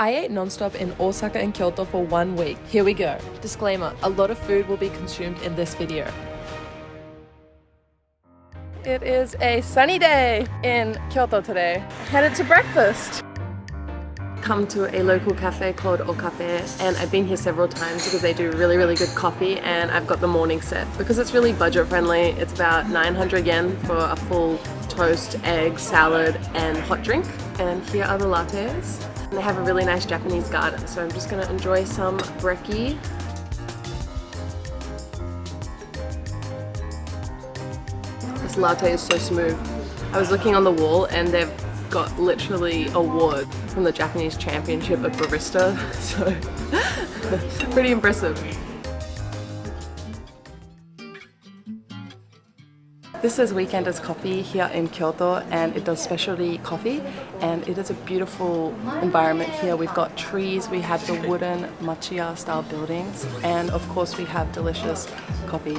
I ate Nonstop in Osaka and Kyoto for 1 week. Here we go. Disclaimer, a lot of food will be consumed in this video. It is a sunny day in Kyoto today. Headed to breakfast. Come to a local cafe called Okafe, and I've been here several times because they do really good coffee, and I've got the morning set. Because it's really budget friendly, it's about 900 yen for a full toast, egg, salad and hot drink. And here are the lattes. And they have a really nice Japanese garden, so I'm just gonna enjoy some brekkie. This latte is so smooth. I was looking on the wall and they've got literally an award from the Japanese Championship of Barista, so pretty impressive. This is Weekenders Coffee here in Kyoto, and it does specialty coffee, and it is a beautiful environment here. We've got trees, we have the wooden machiya style buildings, and of course we have delicious coffee.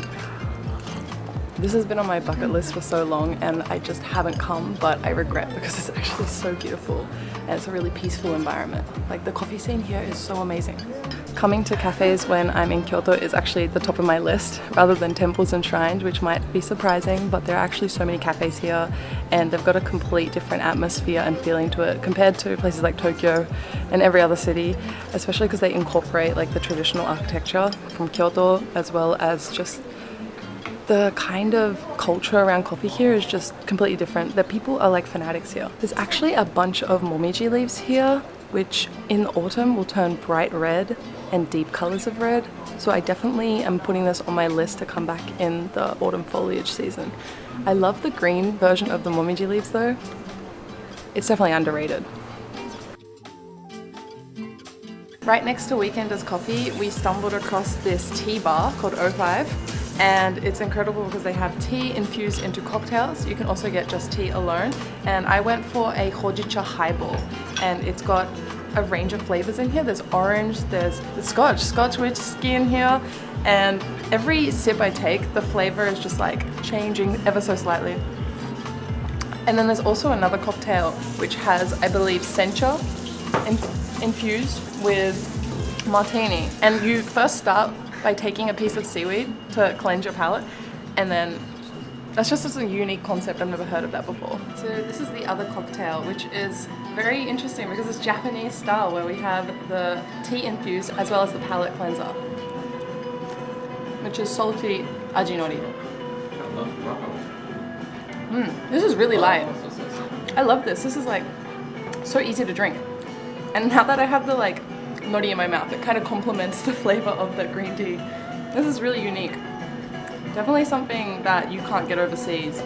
This has been on my bucket list for so long and I just haven't come, but I regret because it's actually so beautiful and it's a really peaceful environment. Like, the coffee scene here is so amazing. Coming to cafes when I'm in Kyoto is actually the top of my list rather than temples and shrines, which might be surprising, but there are actually so many cafes here and they've got a complete different atmosphere and feeling to it compared to places like Tokyo and every other city, especially because they incorporate like the traditional architecture from Kyoto, as well as just the kind of culture around coffee here is just completely different. The people are like fanatics here. There's actually a bunch of momiji leaves here, which in the autumn will turn bright red and deep colors of red. So I definitely am putting this on my list to come back in the autumn foliage season. I love the green version of the momiji leaves though. It's definitely underrated. Right next to Weekenders Coffee, we stumbled across this tea bar called O5. And it's incredible because they have tea infused into cocktails. You can also get just tea alone. And I went for a hojicha highball, and it's got a range of flavors in here. There's orange, there's scotch whiskey in here, and every sip I take, the flavor is just like changing ever so slightly. And then there's also another cocktail which has, I believe, sencha infused with martini. And you first start by taking a piece of seaweed to cleanse your palate, and then that's just a unique concept. I've never heard of that before. So this is the other cocktail, which is very interesting because it's Japanese style, where we have the tea infused as well as the palate cleanser, which is salty aji nori. This is really light. I love this. This is like so easy to drink, and now that I have the like nori in my mouth, it kind of complements the flavor of the green tea. This is really unique. Definitely something that you can't get overseas.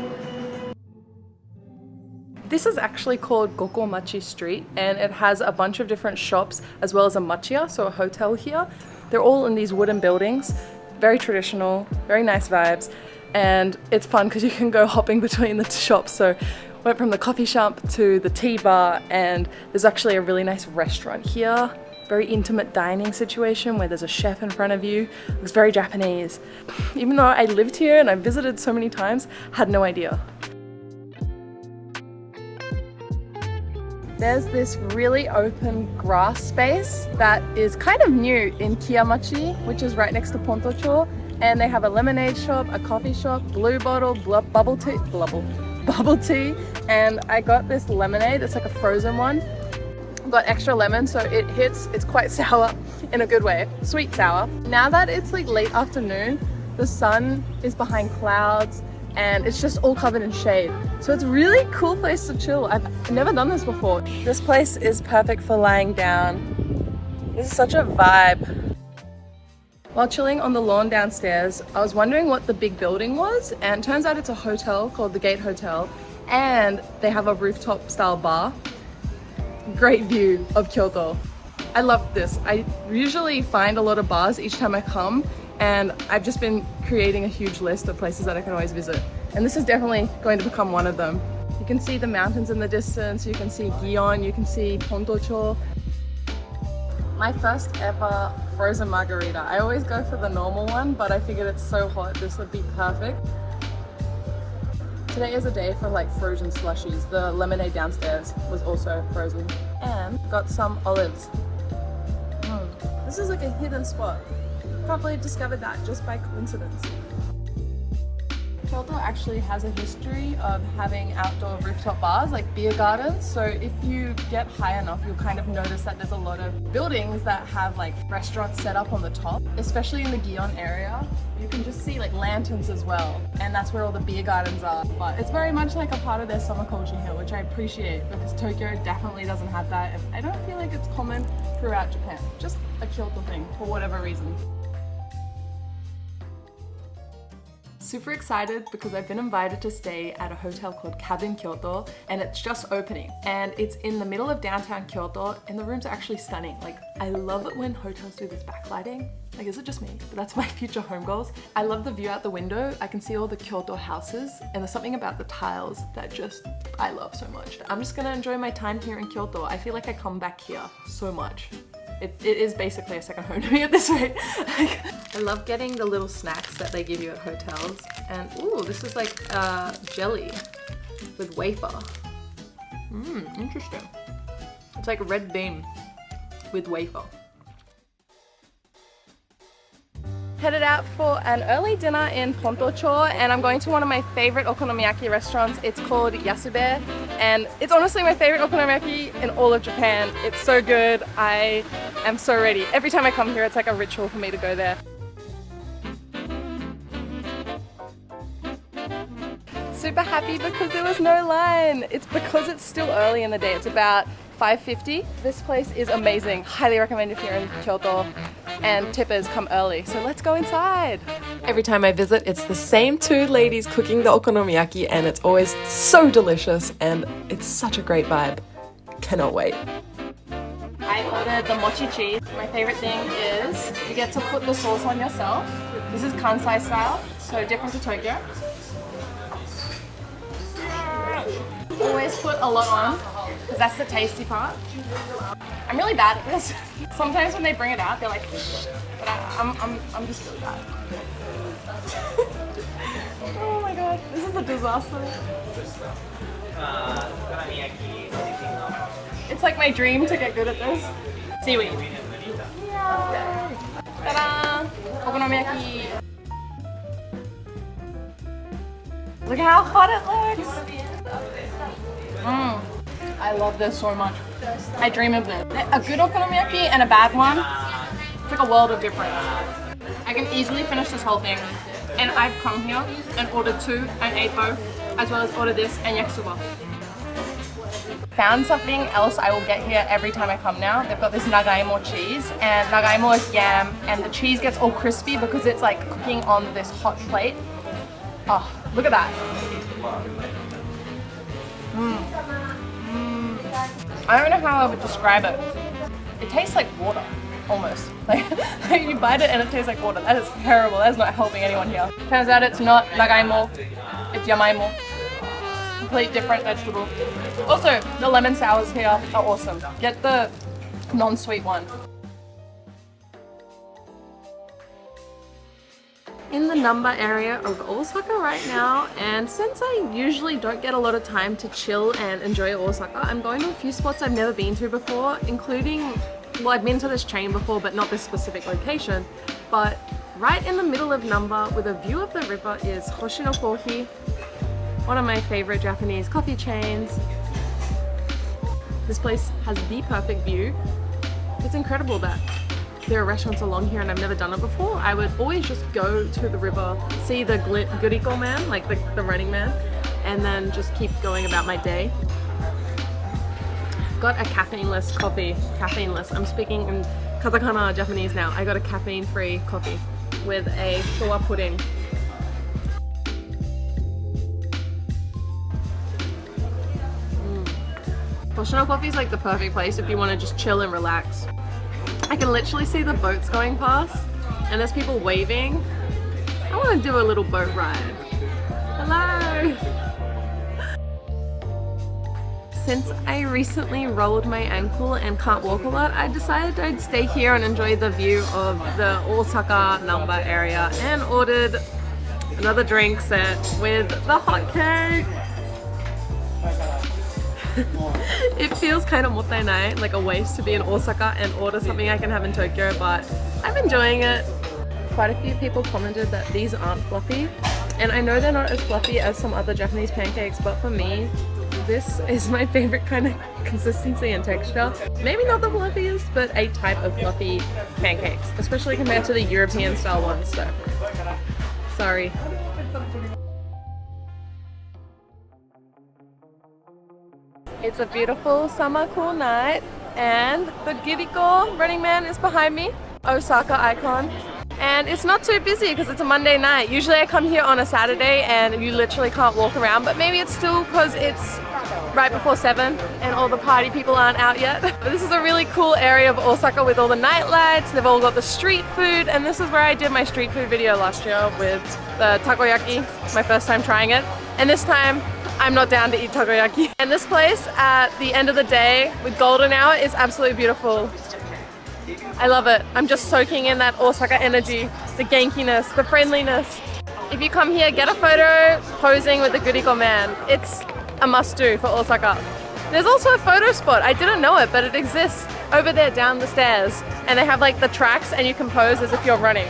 This is actually called Gokomachi Street, and it has a bunch of different shops as well as a machiya, so a hotel here. They're all in these wooden buildings, very traditional, very nice vibes, and it's fun because you can go hopping between the shops. So went from the coffee shop to the tea bar, and there's actually a really nice restaurant here. Very intimate dining situation where there's a chef in front of you. Looks very Japanese. Even though I lived here and I visited so many times, had no idea. There's this really open grass space that is kind of new in Kiyamachi, which is right next to Pontocho. And they have a lemonade shop, a coffee shop, blue bottle, bubble tea. And I got this lemonade, it's like a frozen one. Got extra lemon, so it's quite sour in a good way, sweet sour. Now that it's like late afternoon, the sun is behind clouds and it's just all covered in shade. So it's a really cool place to chill. I've never done this before. This place is perfect for lying down. This is such a vibe. While chilling on the lawn downstairs, I was wondering what the big building was, and turns out it's a hotel called the Gate Hotel, and they have a rooftop style bar. Great view of Kyoto. I love this. I usually find a lot of bars each time I come, and I've just been creating a huge list of places that I can always visit. And this is definitely going to become one of them. You can see the mountains in the distance, you can see Gion, you can see Pontocho. My first ever frozen margarita. I always go for the normal one, but I figured it's so hot, this would be perfect. Today is a day for like frozen slushies. The lemonade downstairs was also frozen. And got some olives. This is like a hidden spot. Can't believe I discovered that just by coincidence. Kyoto actually has a history of having outdoor rooftop bars, like beer gardens. So if you get high enough, you'll kind of notice that there's a lot of buildings that have like restaurants set up on the top, especially in the Gion area. You can just see like lanterns as well, and that's where all the beer gardens are. But it's very much like a part of their summer culture here, which I appreciate because Tokyo definitely doesn't have that, and I don't feel like it's common throughout Japan. Just a Kyoto thing for whatever reason. Super excited because I've been invited to stay at a hotel called Cabin Kyoto, and it's just opening, and it's in the middle of downtown Kyoto, and the rooms are actually stunning. Like, I love it when hotels do this backlighting. Like, is it just me? But that's my future home goals. I love the view out the window. I can see all the Kyoto houses, and there's something about the tiles that I love so much. I'm just gonna enjoy my time here in Kyoto. I feel like I come back here so much. It is basically a second home to me at this rate. I love getting the little snacks that they give you at hotels. And ooh, this is like jelly with wafer. Interesting. It's like red bean with wafer. Headed out for an early dinner in Pontocho, and I'm going to one of my favorite okonomiyaki restaurants. It's called Yasube, and it's honestly my favorite okonomiyaki in all of Japan. It's so good. I am so ready. Every time I come here, it's like a ritual for me to go there. Super happy because there was no line. It's because it's still early in the day. It's about 5:50. This place is amazing. Highly recommend if you're in Kyoto, and tippers come early. So let's go inside. Every time I visit, it's the same two ladies cooking the okonomiyaki, and it's always so delicious, and it's such a great vibe. Cannot wait. I ordered the mochi cheese. My favorite thing is you get to put the sauce on yourself. This is Kansai style, so different to Tokyo. Always put a lot on, because that's the tasty part. I'm really bad at this. Sometimes when they bring it out, they're like, shh, but I'm just really bad. Oh my god, this is a disaster. It's like my dream to get good at this. Seaweed. Yeah. Ta-da! Okonomiyaki. Look how hot it looks. I love this so much. I dream of this. A good okonomiyaki and a bad one, it's like a world of difference. I can easily finish this whole thing. And I've come here and ordered two and ate both, as well as ordered this and yakisoba. Found something else I will get here every time I come now. They've got this nagaimo cheese, and nagaimo is yam, and the cheese gets all crispy because it's like cooking on this hot plate. Oh, look at that. I don't know how I would describe it. It tastes like water, almost. Like you bite it and it tastes like water. That is terrible. That is not helping anyone here. Turns out it's not nagaimo, it's yamaimo. Complete different vegetable. Also, the lemon sours here are awesome. Get the non-sweet one. In the Namba area of Osaka right now, and since I usually don't get a lot of time to chill and enjoy Osaka, I'm going to a few spots I've never been to before, including, well, I've been to this chain before but not this specific location, but right in the middle of Namba with a view of the river is Hoshino Coffee, one of my favorite Japanese coffee chains. This place has the perfect view. It's incredible that there are restaurants along here and I've never done it before. I would always just go to the river, see the Guriko man, like the running man, and then just keep going about my day. Got a caffeine-less coffee. Caffeine-less. I'm speaking in katakana Japanese now. I got a caffeine-free coffee with a showa pudding. Hoshino Coffee is like the perfect place if you want to just chill and relax. I can literally see the boats going past and there's people waving. I want to do a little boat ride. Hello! Since I recently rolled my ankle and can't walk a lot, I decided I'd stay here and enjoy the view of the Osaka Namba area and ordered another drink set with the hot cake. It feels kind of mottainai, like a waste to be in Osaka and order something I can have in Tokyo, but I'm enjoying it. Quite a few people commented that these aren't fluffy, and I know they're not as fluffy as some other Japanese pancakes, but for me, this is my favorite kind of consistency and texture. Maybe not the fluffiest, but a type of fluffy pancakes, especially compared to the European style ones, so sorry. It's a beautiful summer cool night, and the Giriko Running Man is behind me, Osaka icon. And it's not too busy because it's a Monday night. Usually I come here on a Saturday and you literally can't walk around, but maybe it's still because it's right before 7 and all the party people aren't out yet. But this is a really cool area of Osaka with all the night lights. They've all got the street food, and this is where I did my street food video last year with the takoyaki, my first time trying it. And this time I'm not down to eat takoyaki. And this place at the end of the day with golden hour is absolutely beautiful. I love it. I'm just soaking in that Osaka energy, the genkiness, the friendliness. If you come here, get a photo posing with the Giriko man. It's a must-do for Osaka. There's also a photo spot. I didn't know it, but it exists over there down the stairs. And they have like the tracks and you can pose as if you're running.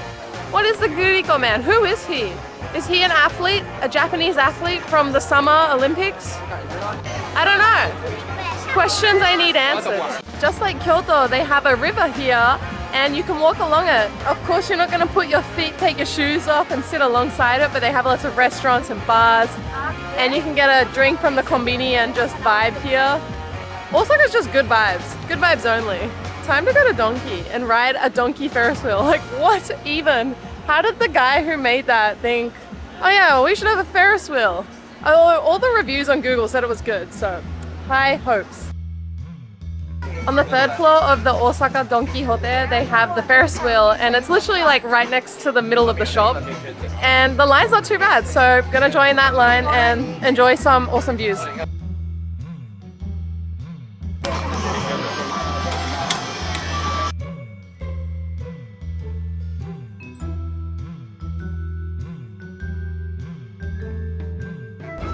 What is the Giriko man? Who is he? Is he an athlete? A Japanese athlete from the Summer Olympics? I don't know. Questions I need answered. Just like Kyoto, they have a river here and you can walk along it. Of course, you're not going to put your feet, take your shoes off and sit alongside it, but they have lots of restaurants and bars, and you can get a drink from the konbini and just vibe here. Osaka's just good vibes only. Time to go to Donki and ride a Donki Ferris wheel. Like, what even? How did the guy who made that think, oh yeah, we should have a Ferris wheel? All the reviews on Google said it was good, so high hopes. On the 3rd floor of the Osaka Donki Hotel, they have the Ferris wheel, and it's literally like right next to the middle of the shop. And the line's not too bad, so gonna join that line and enjoy some awesome views.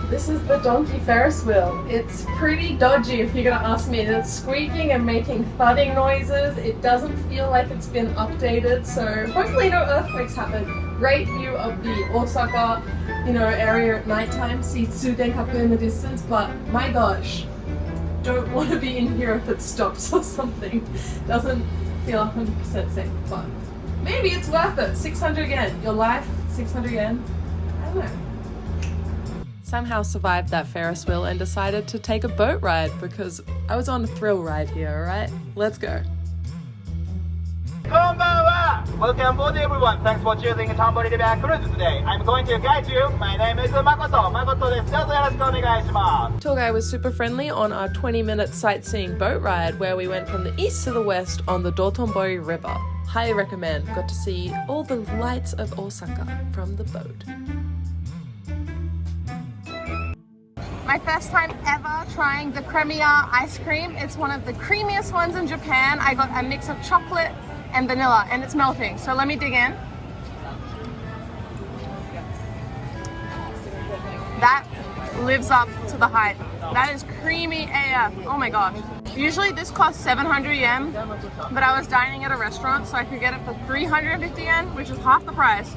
This is the Donki Ferris wheel. It's pretty dodgy if you're gonna ask me. It's squeaking and making thudding noises. It doesn't feel like it's been updated, so hopefully no earthquakes happen. Great view of the Osaka, area at nighttime. See Tsutenkaku in the distance, but my gosh, don't want to be in here if it stops or something. Doesn't feel 100% safe, but maybe it's worth it. 600 yen. Your life, 600 yen. I don't know. Somehow survived that Ferris wheel and decided to take a boat ride because I was on a thrill ride here, alright? Let's go. Konbanwa! Welcome aboard everyone. Thanks for choosing Dotonbori River Cruise today. I'm going to guide you. My name is Makoto. Makoto desu. どうぞよろしくお願いします. Tour guide was super friendly on our 20-minute sightseeing boat ride where we went from the east to the west on the Dotonbori River. Highly recommend. Got to see all the lights of Osaka from the boat. My first time ever trying the Premier ice cream. It's one of the creamiest ones in Japan. I got a mix of chocolate and vanilla and it's melting. So let me dig in. That lives up to the hype. That is creamy AF. Oh my gosh. Usually this costs 700 yen, but I was dining at a restaurant so I could get it for 350 yen, which is half the price.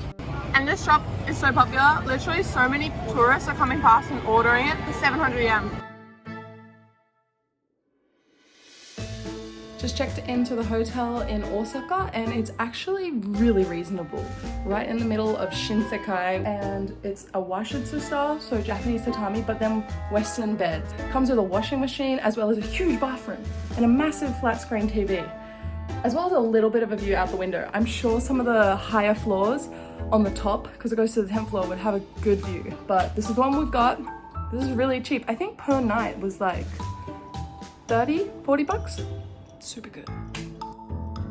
And this shop is so popular, literally so many tourists are coming past and ordering it for 700 yen. Just checked into the hotel in Osaka and it's actually really reasonable. Right in the middle of Shinsekai, and it's a washitsu style, so Japanese tatami, but then Western beds. Comes with a washing machine as well as a huge bathroom and a massive flat screen TV, as well as a little bit of a view out the window. I'm sure some of the higher floors on the top, because it goes to the 10th floor, would have a good view, but this is the one we've got. This is really cheap. I think per night was like 30-40 bucks. Super good.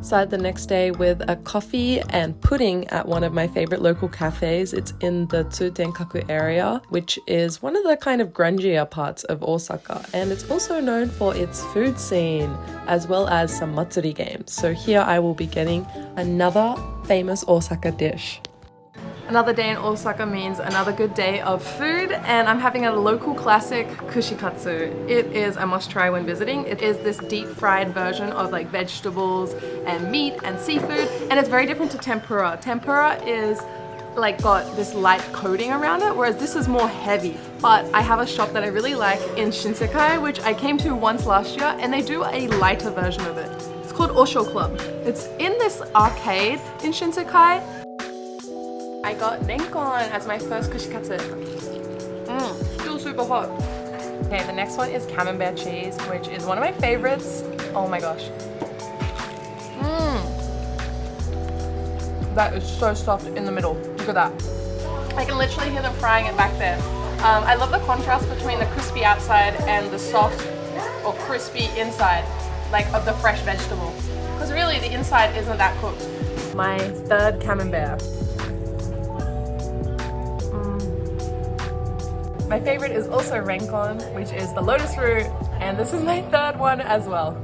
Started the next day with a coffee and pudding at one of my favorite local cafes. It's in the Tsutenkaku area, which is one of the kind of grungier parts of Osaka, and it's also known for its food scene as well as some matsuri games. So here I will be getting another famous Osaka dish. Another day in Osaka means another good day of food, and I'm having a local classic Kushikatsu. It is a must try when visiting. It is this deep fried version of like vegetables and meat and seafood, and it's very different to tempura. Tempura is like got this light coating around it, whereas this is more heavy. But I have a shop that I really like in Shinsekai, which I came to once last year, and they do a lighter version of it. It's called Osho Club. It's in this arcade in Shinsekai. I got renkon as my first kushikatsu. Still super hot. Okay, the next one is camembert cheese, which is one of my favorites. Oh my gosh. That is so soft in the middle. Look at that. I can literally hear them frying it back there. I love the contrast between the crispy outside and the soft or crispy inside, like of the fresh vegetable. Because really the inside isn't that cooked. My third camembert. My favorite is also renkon, which is the lotus root, and this is my third one as well.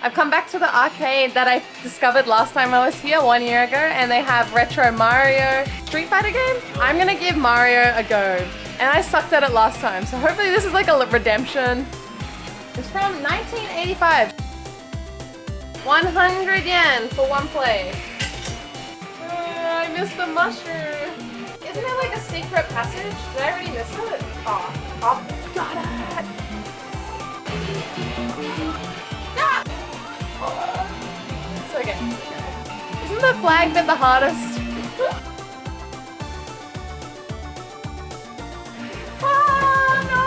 I've come back to the arcade that I discovered last time I was here 1 year ago, and they have retro Mario Street Fighter game. I'm gonna give Mario a go, and I sucked at it last time, so hopefully this is like a redemption. It's from 1985. 100 yen for one play. I missed the mushroom. Isn't there like a secret passage? Did I already miss it? Oh, got it! Ah! It's okay. Isn't the flag bit the hardest? Oh no!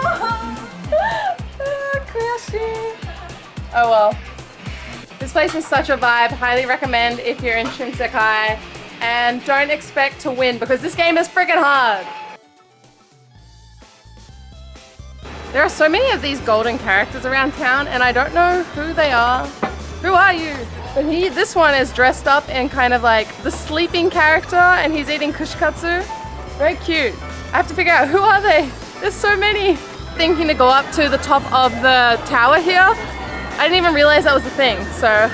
Kuyashi. Oh well. This place is such a vibe. Highly recommend if you're in Shinsekai. And don't expect to win because this game is freaking hard. There are so many of these golden characters around town and I don't know who they are. Who are you? But this one is dressed up in kind of like the sleeping character and he's eating kushikatsu. Very cute. I have to figure out who are they? There's so many. Thinking to go up to the top of the tower here. I didn't even realize that was a thing, so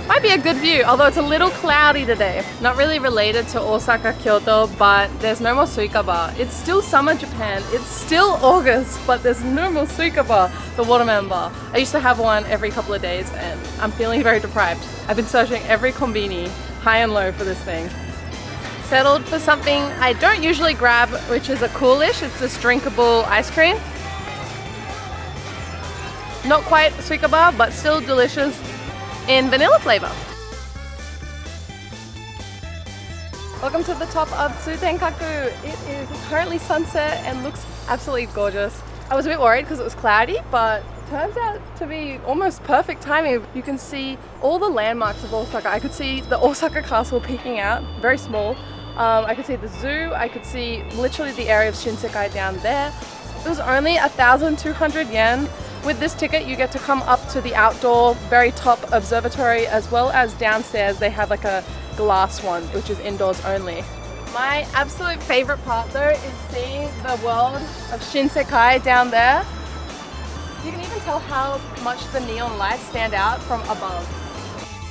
might be a good view, although it's a little cloudy today. Not really related to Osaka, Kyoto, but there's no more suika bar. It's still summer Japan. It's still August, but there's no more suika bar, the watermelon bar. I used to have one every couple of days and I'm feeling very deprived. I've been searching every konbini, high and low, for this thing. Settled for something I don't usually grab, which is a coolish. It's this drinkable ice cream. Not quite suika bar, but still delicious. In vanilla flavor. Welcome to the top of Tsutenkaku. It is currently sunset and looks absolutely gorgeous. I was a bit worried because it was cloudy, but turns out to be almost perfect timing. You can see all the landmarks of Osaka. I could see the Osaka Castle peeking out, very small. I could see the zoo. I could see literally the area of Shinsekai down there. It was only 1,200 yen. With this ticket you get to come up to the outdoor very top observatory, as well as downstairs they have like a glass one which is indoors only. My absolute favorite part though is seeing the world of Shinsekai down there. You can even tell how much the neon lights stand out from above.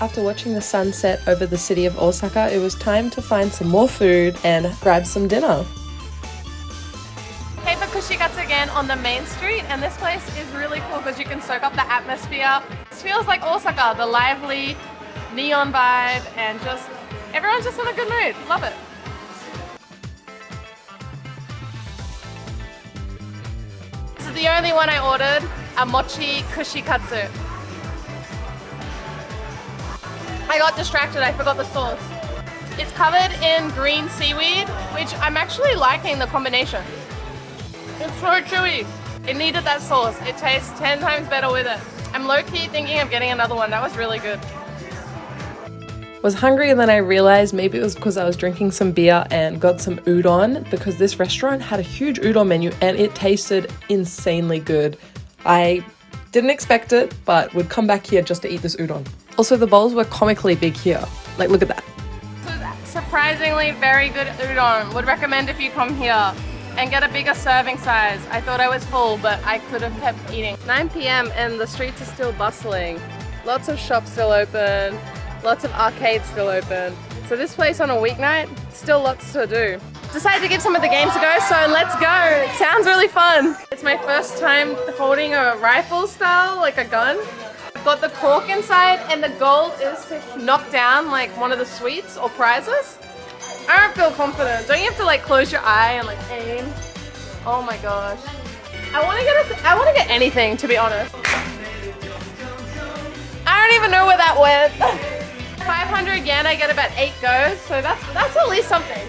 After watching the sunset over the city of Osaka, it was time to find some more food and grab some dinner. Came for Kushikatsu again on the main street, and this place is really cool because you can soak up the atmosphere. It feels like Osaka, the lively neon vibe, and just everyone's just in a good mood. Love it. This is the only one I ordered, a mochi kushikatsu. I got distracted, I forgot the sauce. It's covered in green seaweed, which I'm actually liking the combination. It's so chewy. It needed that sauce. It tastes 10 times better with it. I'm low-key thinking of getting another one. That was really good. Was hungry and then I realized maybe it was because I was drinking some beer and got some udon, because this restaurant had a huge udon menu and it tasted insanely good. I didn't expect it, but would come back here just to eat this udon. Also, the bowls were comically big here. Like, look at that. Surprisingly very good udon. Would recommend if you come here. And get a bigger serving size. I thought I was full, but I could have kept eating. 9 p.m. and the streets are still bustling. Lots of shops still open. Lots of arcades still open. So this place on a weeknight, still lots to do. Decided to give some of the games a go, so let's go. It sounds really fun. It's my first time holding a rifle style, like a gun. I've got the cork inside, and the goal is to knock down like one of the sweets or prizes. I don't feel confident. Don't you have to like close your eye and like aim? Oh my gosh. I want to get anything, to be honest. I don't even know where that went. 500 yen, I get about 8 goes, so that's at least something.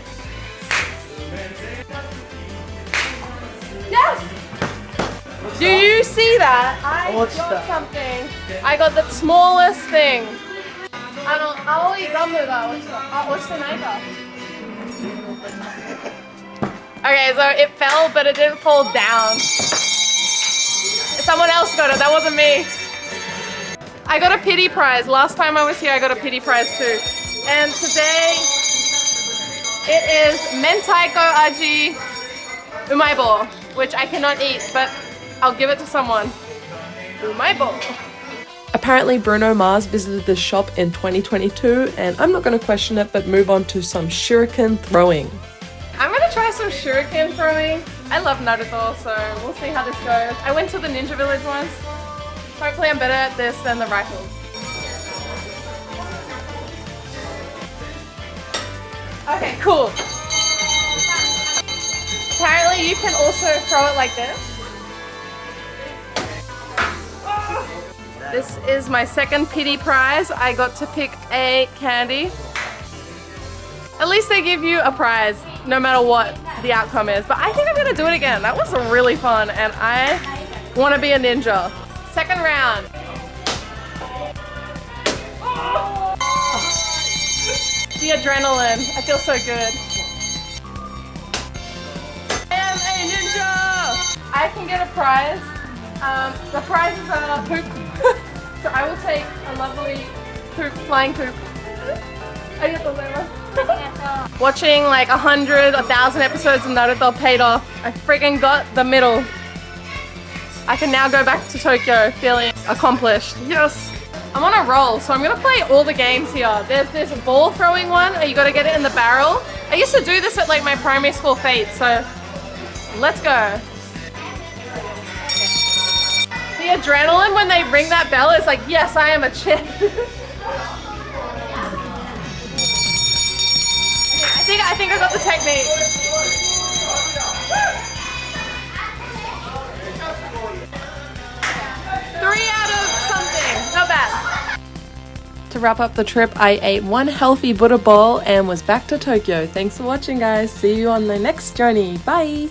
Yes! Do you see that? I got something. I got the smallest thing. Okay, so it fell, but it didn't fall down. Someone else got it, that wasn't me. I got a pity prize. Last time I was here, I got a pity prize too. And today, it is Mentaiko Aji Umaibo, which I cannot eat, but I'll give it to someone. Umaibo. Apparently Bruno Mars visited this shop in 2022, and I'm not going to question it, but move on to some shuriken throwing. I'm going to try some shuriken throwing. I love Naruto, so we'll see how this goes. I went to the Ninja Village once. Hopefully I'm better at this than the rifles. Okay, cool. Apparently you can also throw it like this. This is my second pity prize. I got to pick a candy. At least they give you a prize, no matter what the outcome is. But I think I'm gonna do it again. That was really fun, and I wanna be a ninja. Second round. The adrenaline, I feel so good. I am a ninja! I can get a prize. The prizes are poop. So I will take a lovely poop, flying poop. Watching like 100, 1,000 episodes of Naruto paid off. I freaking got the middle. I can now go back to Tokyo feeling accomplished. Yes! I'm on a roll, so I'm gonna play all the games here. There's this ball throwing one, you gotta get it in the barrel. I used to do this at like my primary school fete, so let's go. The adrenaline when they ring that bell is like, yes, I am a chick. I think I got the technique. 3 out of something, not bad. To wrap up the trip, I ate one healthy Buddha bowl and was back to Tokyo. Thanks for watching, guys. See you on the next journey. Bye.